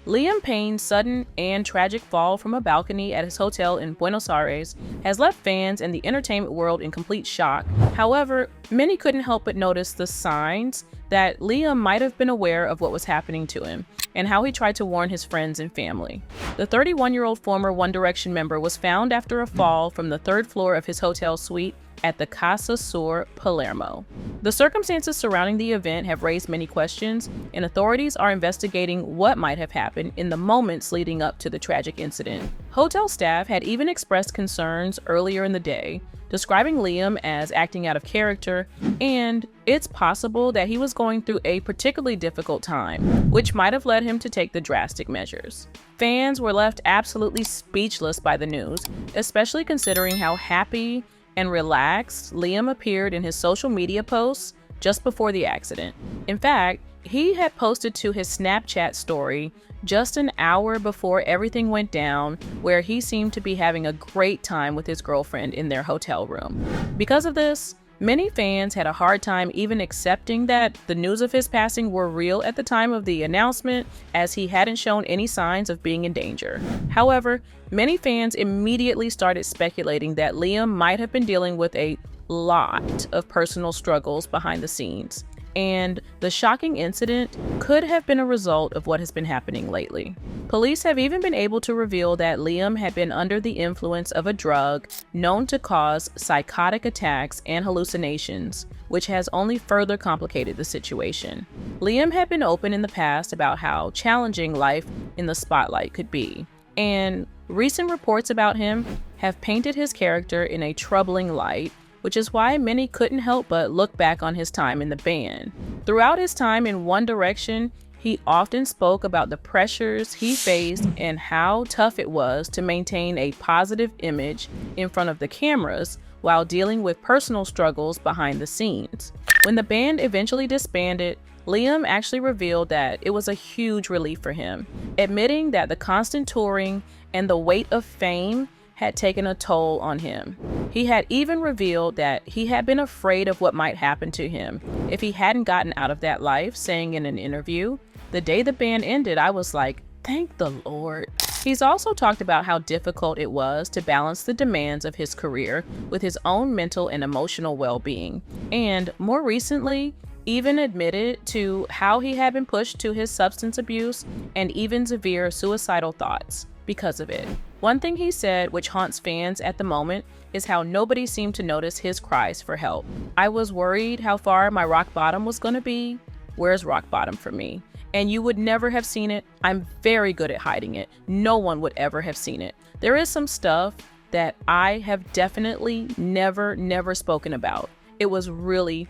Liam Payne's sudden and tragic fall from a balcony at his hotel in Buenos Aires has left fans and the entertainment world in complete shock. However, many couldn't help but notice the signs that Liam might have been aware of what was happening to him and how he tried to warn his friends and family. The 31-year-old former One Direction member was found after a fall from the third floor of his hotel suite at the CasaSur Palermo. The circumstances surrounding the event have raised many questions, and authorities are investigating what might have happened in the moments leading up to the tragic incident. Hotel staff had even expressed concerns earlier in the day, describing Liam as acting out of character, and it's possible that he was going through a particularly difficult time, which might have led him to take the drastic measures. Fans were left absolutely speechless by the news, especially considering how happy and relaxed Liam appeared in his social media posts just before the accident. In fact, he had posted to his Snapchat story just an hour before everything went down, where he seemed to be having a great time with his girlfriend in their hotel room. Because of this, many fans had a hard time even accepting that the news of his passing were real at the time of the announcement, as he hadn't shown any signs of being in danger. However, many fans immediately started speculating that Liam might have been dealing with a lot of personal struggles behind the scenes, and the shocking incident could have been a result of what has been happening lately. Police have even been able to reveal that Liam had been under the influence of a drug known to cause psychotic attacks and hallucinations, which has only further complicated the situation. Liam had been open in the past about how challenging life in the spotlight could be, and recent reports about him have painted his character in a troubling light, which is why many couldn't help but look back on his time in the band. Throughout his time in One Direction, he often spoke about the pressures he faced and how tough it was to maintain a positive image in front of the cameras while dealing with personal struggles behind the scenes. When the band eventually disbanded, Liam actually revealed that it was a huge relief for him, admitting that the constant touring and the weight of fame had taken a toll on him. He had even revealed that he had been afraid of what might happen to him if he hadn't gotten out of that life, saying in an interview, "The day the band ended, I was like, thank the Lord." He's also talked about how difficult it was to balance the demands of his career with his own mental and emotional well-being, and more recently, even admitted to how he had been pushed to his substance abuse and even severe suicidal thoughts because of it. One thing he said, which haunts fans at the moment, is how nobody seemed to notice his cries for help. "I was worried how far my rock bottom was going to be. Where's rock bottom for me? And you would never have seen it. I'm very good at hiding it. No one would ever have seen it. There is some stuff that I have definitely never spoken about. It was really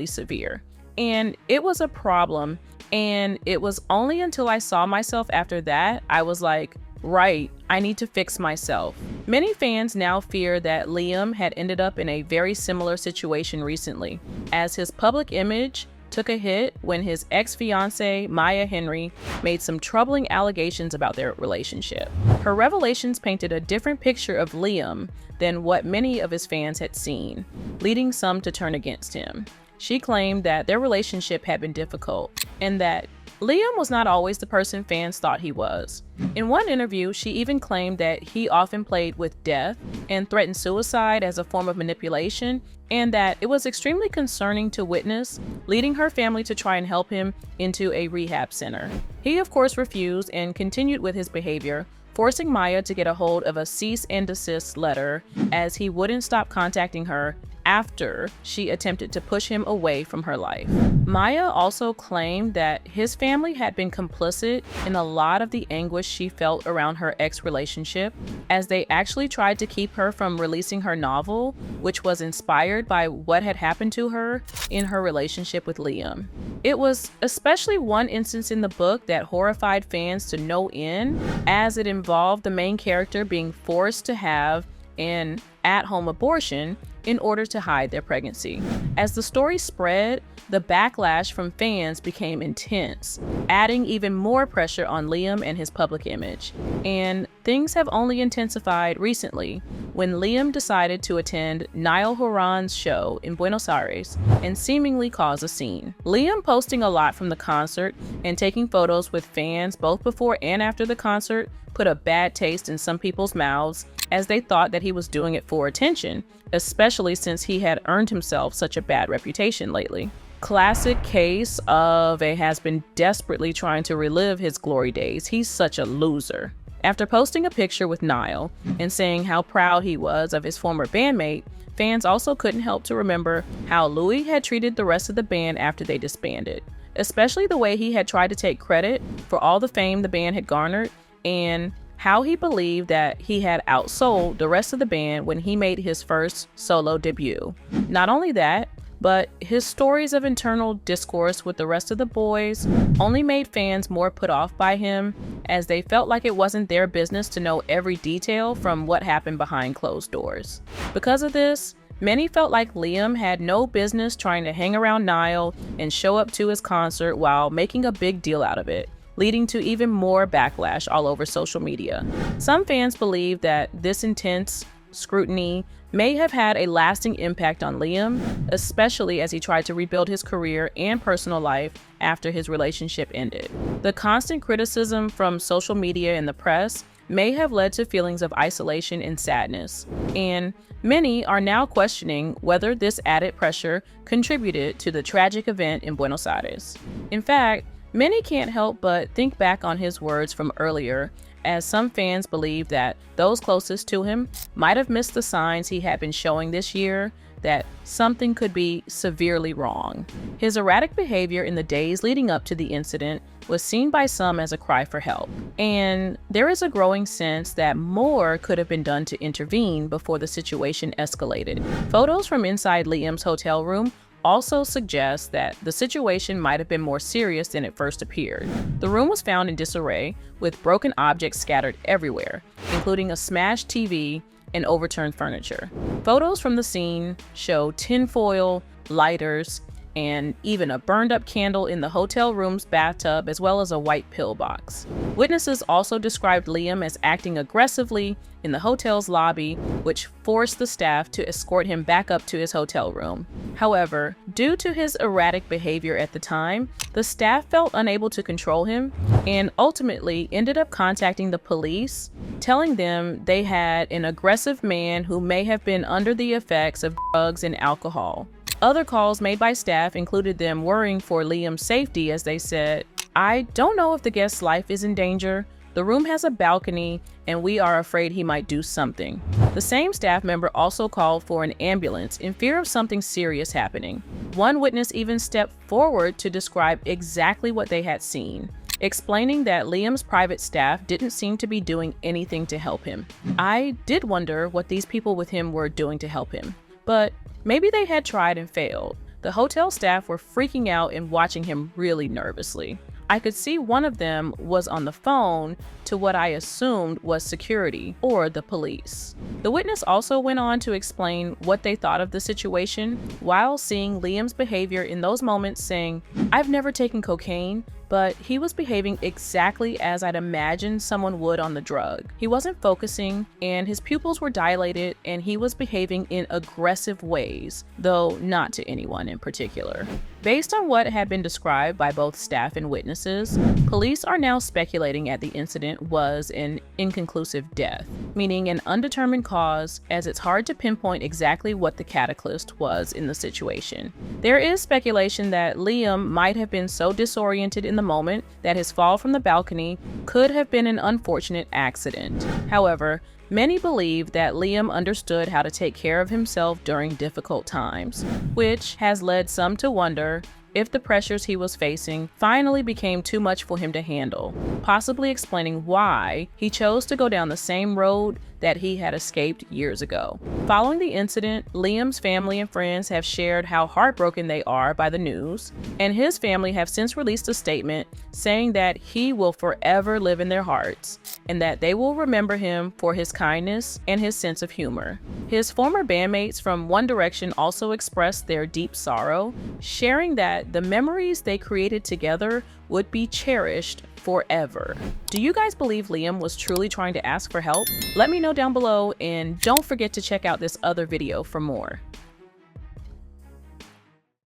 severe. And it was a problem. And it was only until I saw myself after that, I was like, right, I need to fix myself." Many fans now fear that Liam had ended up in a very similar situation recently, as his public image took a hit when his ex-fiancée, Maya Henry, made some troubling allegations about their relationship. Her revelations painted a different picture of Liam than what many of his fans had seen, leading some to turn against him. She claimed that their relationship had been difficult and that Liam was not always the person fans thought he was. In one interview, she even claimed that he often played with death and threatened suicide as a form of manipulation, and that it was extremely concerning to witness, leading her family to try and help him into a rehab center. He, of course, refused and continued with his behavior, forcing Maya to get a hold of a cease and desist letter, as he wouldn't stop contacting her after she attempted to push him away from her life. Maya also claimed that his family had been complicit in a lot of the anguish she felt around her ex-relationship, as they actually tried to keep her from releasing her novel, which was inspired by what had happened to her in her relationship with Liam. It was especially one instance in the book that horrified fans to no end, as it involved the main character being forced to have an at-home abortion in order to hide their pregnancy. As the story spread, the backlash from fans became intense, adding even more pressure on Liam and his public image. And things have only intensified recently when Liam decided to attend Niall Horan's show in Buenos Aires and seemingly cause a scene. Liam posting a lot from the concert and taking photos with fans both before and after the concert put a bad taste in some people's mouths, as they thought that he was doing it for attention, especially since he had earned himself such a bad reputation lately. Classic case of a has-been desperately trying to relive his glory days. He's such a loser. After posting a picture with Niall and saying how proud he was of his former bandmate, fans also couldn't help to remember how Louis had treated the rest of the band after they disbanded, especially the way he had tried to take credit for all the fame the band had garnered, and how he believed that he had outsold the rest of the band when he made his first solo debut. Not only that, but his stories of internal discourse with the rest of the boys only made fans more put off by him, as they felt like it wasn't their business to know every detail from what happened behind closed doors. Because of this, many felt like Liam had no business trying to hang around Niall and show up to his concert while making a big deal out of it, leading to even more backlash all over social media. Some fans believe that this intense scrutiny may have had a lasting impact on Liam, especially as he tried to rebuild his career and personal life after his relationship ended. The constant criticism from social media and the press may have led to feelings of isolation and sadness, and many are now questioning whether this added pressure contributed to the tragic event in Buenos Aires. In fact, many can't help but think back on his words from earlier, as some fans believe that those closest to him might have missed the signs he had been showing this year that something could be severely wrong. His erratic behavior in the days leading up to the incident was seen by some as a cry for help, and there is a growing sense that more could have been done to intervene before the situation escalated. Photos from inside Liam's hotel room also suggests that the situation might have been more serious than it first appeared. The room was found in disarray, with broken objects scattered everywhere, including a smashed TV and overturned furniture. Photos from the scene show tinfoil, lighters, and even a burned-up candle in the hotel room's bathtub, as well as a white pillbox. Witnesses also described Liam as acting aggressively in the hotel's lobby, which forced the staff to escort him back up to his hotel room. However, due to his erratic behavior at the time, the staff felt unable to control him and ultimately ended up contacting the police, telling them they had an aggressive man who may have been under the effects of drugs and alcohol. Other calls made by staff included them worrying for Liam's safety, as they said, "I don't know if the guest's life is in danger. The room has a balcony, and we are afraid he might do something." The same staff member also called for an ambulance in fear of something serious happening. One witness even stepped forward to describe exactly what they had seen, explaining that Liam's private staff didn't seem to be doing anything to help him. "I did wonder what these people with him were doing to help him, but maybe they had tried and failed. The hotel staff were freaking out and watching him really nervously. I could see one of them was on the phone to what I assumed was security or the police." The witness also went on to explain what they thought of the situation while seeing Liam's behavior in those moments, saying, "I've never taken cocaine, but he was behaving exactly as I'd imagine someone would on the drug. He wasn't focusing, and his pupils were dilated, and he was behaving in aggressive ways, though not to anyone in particular." Based on what had been described by both staff and witnesses, police are now speculating that the incident was an inconclusive death, meaning an undetermined cause, as it's hard to pinpoint exactly what the catalyst was in the situation. There is speculation that Liam might have been so disoriented in the moment that his fall from the balcony could have been an unfortunate accident. However, many believe that Liam understood how to take care of himself during difficult times, which has led some to wonder if the pressures he was facing finally became too much for him to handle, possibly explaining why he chose to go down the same road that he had escaped years ago. Following the incident, Liam's family and friends have shared how heartbroken they are by the news, and his family have since released a statement saying that he will forever live in their hearts and that they will remember him for his kindness and his sense of humor. His former bandmates from One Direction also expressed their deep sorrow, sharing that the memories they created together would be cherished forever. Do you guys believe Liam was truly trying to ask for help? Let me know down below, and don't forget to check out this other video for more.